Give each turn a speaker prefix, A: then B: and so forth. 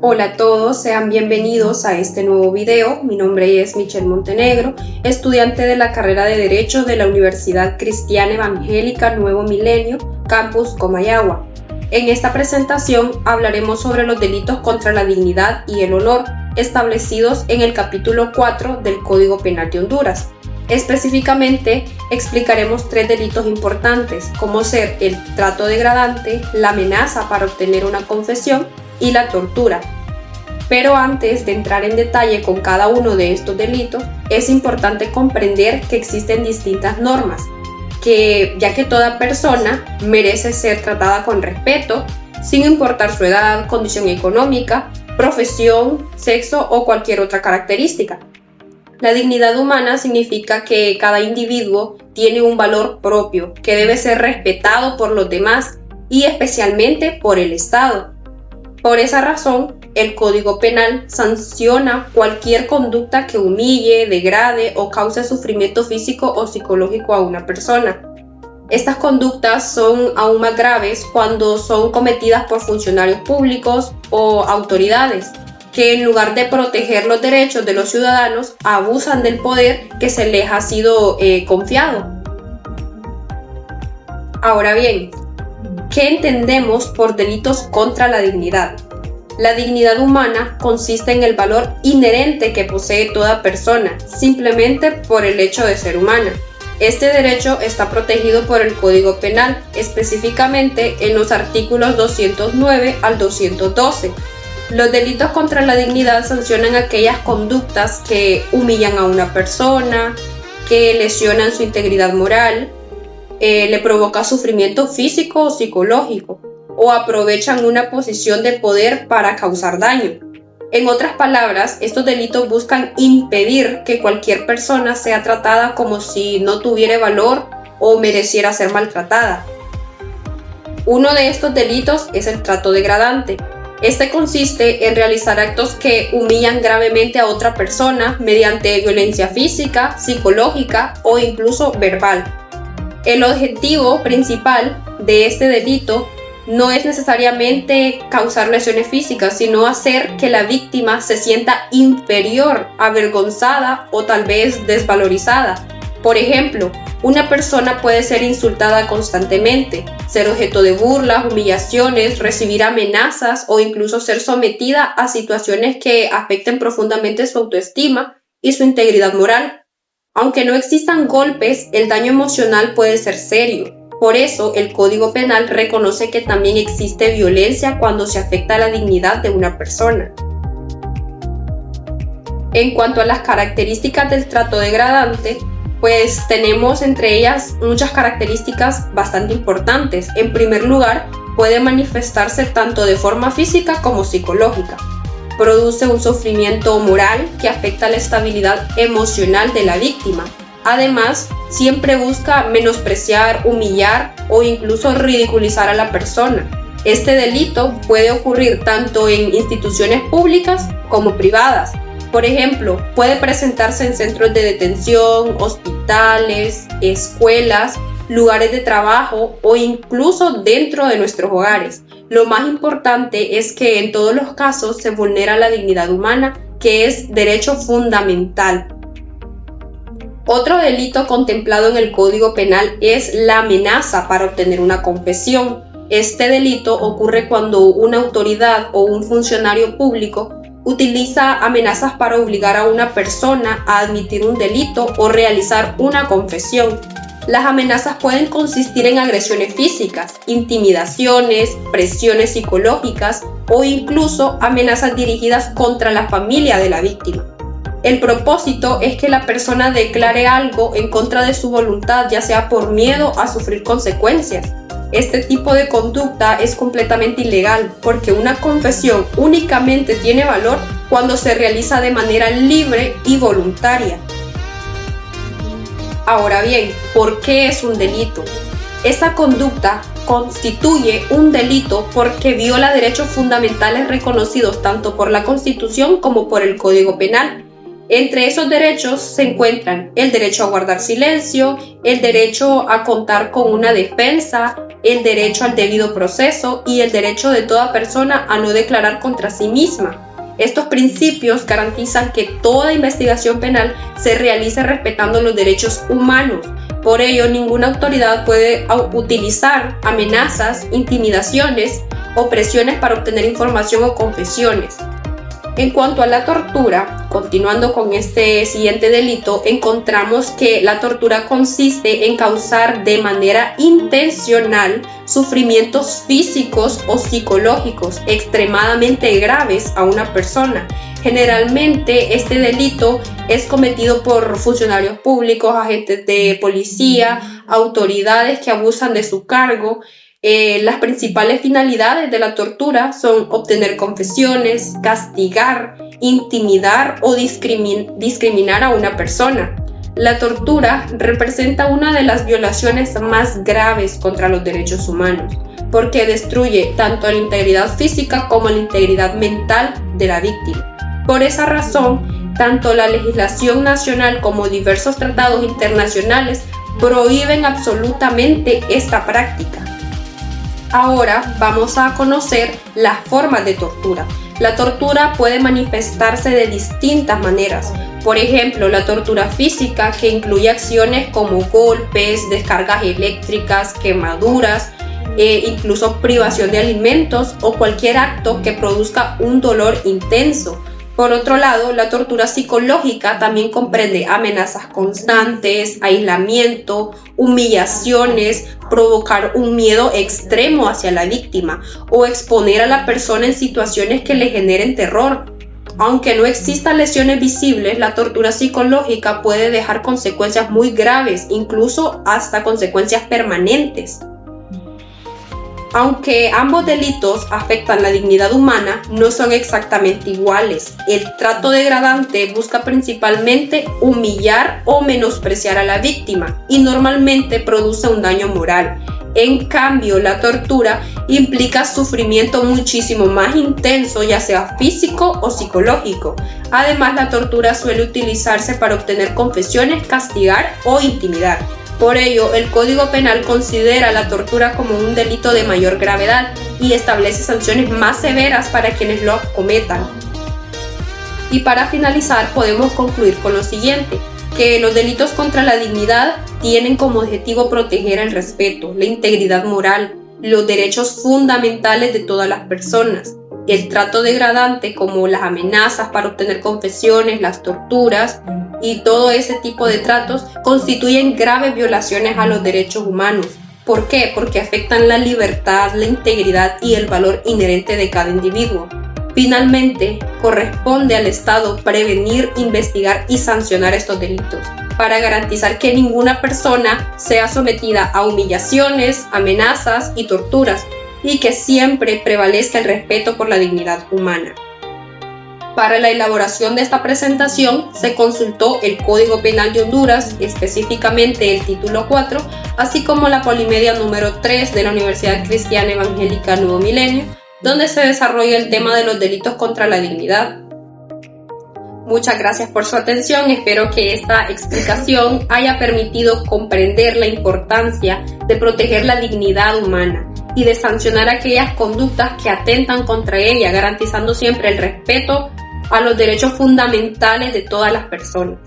A: Hola a todos, sean bienvenidos a este nuevo video. Mi nombre es Michelle Montenegro, estudiante de la carrera de Derecho de la Universidad Cristiana Evangélica Nuevo Milenio, Campus Comayagua. En esta presentación hablaremos sobre los delitos contra la dignidad y el honor establecidos en el capítulo 4 del Código Penal de Honduras. Específicamente, explicaremos 3 delitos importantes, como ser el trato degradante, la amenaza para obtener una confesión y la tortura. Pero antes de entrar en detalle con cada uno de estos delitos, es importante comprender que existen distintas normas, ya que toda persona merece ser tratada con respeto, sin importar su edad, condición económica, profesión, sexo o cualquier otra característica. La dignidad humana significa que cada individuo tiene un valor propio que debe ser respetado por los demás y especialmente por el Estado. Por esa razón, el Código Penal sanciona cualquier conducta que humille, degrade o cause sufrimiento físico o psicológico a una persona. Estas conductas son aún más graves cuando son cometidas por funcionarios públicos o autoridades, que en lugar de proteger los derechos de los ciudadanos, abusan del poder que se les ha sido confiado. Ahora bien, ¿qué entendemos por delitos contra la dignidad? La dignidad humana consiste en el valor inherente que posee toda persona, simplemente por el hecho de ser humana. Este derecho está protegido por el Código Penal, específicamente en los artículos 209 al 212. Los delitos contra la dignidad sancionan aquellas conductas que humillan a una persona, que lesionan su integridad moral, le provoca sufrimiento físico o psicológico, o aprovechan una posición de poder para causar daño. En otras palabras, estos delitos buscan impedir que cualquier persona sea tratada como si no tuviera valor o mereciera ser maltratada. Uno de estos delitos es el trato degradante. Este consiste en realizar actos que humillan gravemente a otra persona mediante violencia física, psicológica o incluso verbal. El objetivo principal de este delito no es necesariamente causar lesiones físicas, sino hacer que la víctima se sienta inferior, avergonzada o tal vez desvalorizada. Por ejemplo, una persona puede ser insultada constantemente, ser objeto de burlas, humillaciones, recibir amenazas o incluso ser sometida a situaciones que afecten profundamente su autoestima y su integridad moral. Aunque no existan golpes, el daño emocional puede ser serio. Por eso, el Código Penal reconoce que también existe violencia cuando se afecta la dignidad de una persona. En cuanto a las características del trato degradante, pues tenemos entre ellas muchas características bastante importantes. En primer lugar, puede manifestarse tanto de forma física como psicológica. Produce un sufrimiento moral que afecta la estabilidad emocional de la víctima. Además, siempre busca menospreciar, humillar o incluso ridiculizar a la persona. Este delito puede ocurrir tanto en instituciones públicas como privadas. Por ejemplo, puede presentarse en centros de detención, hospitales, escuelas, lugares de trabajo o incluso dentro de nuestros hogares. Lo más importante es que en todos los casos se vulnera la dignidad humana, que es derecho fundamental. Otro delito contemplado en el Código Penal es la amenaza para obtener una confesión. Este delito ocurre cuando una autoridad o un funcionario público utiliza amenazas para obligar a una persona a admitir un delito o realizar una confesión. Las amenazas pueden consistir en agresiones físicas, intimidaciones, presiones psicológicas o incluso amenazas dirigidas contra la familia de la víctima. El propósito es que la persona declare algo en contra de su voluntad, ya sea por miedo a sufrir consecuencias. Este tipo de conducta es completamente ilegal porque una confesión únicamente tiene valor cuando se realiza de manera libre y voluntaria. Ahora bien, ¿por qué es un delito? Esta conducta constituye un delito porque viola derechos fundamentales reconocidos tanto por la Constitución como por el Código Penal. Entre esos derechos se encuentran el derecho a guardar silencio, el derecho a contar con una defensa, el derecho al debido proceso y el derecho de toda persona a no declarar contra sí misma. Estos principios garantizan que toda investigación penal se realice respetando los derechos humanos. Por ello, ninguna autoridad puede utilizar amenazas, intimidaciones o presiones para obtener información o confesiones. En cuanto a la tortura, continuando con este siguiente delito, encontramos que la tortura consiste en causar de manera intencional sufrimientos físicos o psicológicos extremadamente graves a una persona. Generalmente este delito es cometido por funcionarios públicos, agentes de policía, autoridades que abusan de su cargo. Las principales finalidades de la tortura son obtener confesiones, castigar, intimidar o discriminar a una persona. La tortura representa una de las violaciones más graves contra los derechos humanos, porque destruye tanto la integridad física como la integridad mental de la víctima. Por esa razón, tanto la legislación nacional como diversos tratados internacionales prohíben absolutamente esta práctica. Ahora vamos a conocer las formas de tortura. La tortura puede manifestarse de distintas maneras. Por ejemplo, la tortura física, que incluye acciones como golpes, descargas eléctricas, quemaduras, incluso privación de alimentos o cualquier acto que produzca un dolor intenso. Por otro lado, la tortura psicológica también comprende amenazas constantes, aislamiento, humillaciones, provocar un miedo extremo hacia la víctima o exponer a la persona en situaciones que le generen terror. Aunque no existan lesiones visibles, la tortura psicológica puede dejar consecuencias muy graves, incluso hasta consecuencias permanentes. Aunque ambos delitos afectan la dignidad humana, no son exactamente iguales. El trato degradante busca principalmente humillar o menospreciar a la víctima y normalmente produce un daño moral. En cambio, la tortura implica sufrimiento muchísimo más intenso, ya sea físico o psicológico. Además, la tortura suele utilizarse para obtener confesiones, castigar o intimidar. Por ello, el Código Penal considera la tortura como un delito de mayor gravedad y establece sanciones más severas para quienes lo cometan. Y para finalizar, podemos concluir con lo siguiente, que los delitos contra la dignidad tienen como objetivo proteger el respeto, la integridad moral, los derechos fundamentales de todas las personas. El trato degradante, como las amenazas para obtener confesiones, las torturas y todo ese tipo de tratos, constituyen graves violaciones a los derechos humanos. ¿Por qué? Porque afectan la libertad, la integridad y el valor inherente de cada individuo. Finalmente, corresponde al Estado prevenir, investigar y sancionar estos delitos, para garantizar que ninguna persona sea sometida a humillaciones, amenazas y torturas, y que siempre prevalezca el respeto por la dignidad humana. Para la elaboración de esta presentación se consultó el Código Penal de Honduras, específicamente el título 4, así como la Polimedia número 3 de la Universidad Cristiana Evangélica Nuevo Milenio, donde se desarrolla el tema de los delitos contra la dignidad. Muchas gracias por su atención, espero que esta explicación haya permitido comprender la importancia de proteger la dignidad humana y de sancionar aquellas conductas que atentan contra ella, garantizando siempre el respeto a los derechos fundamentales de todas las personas.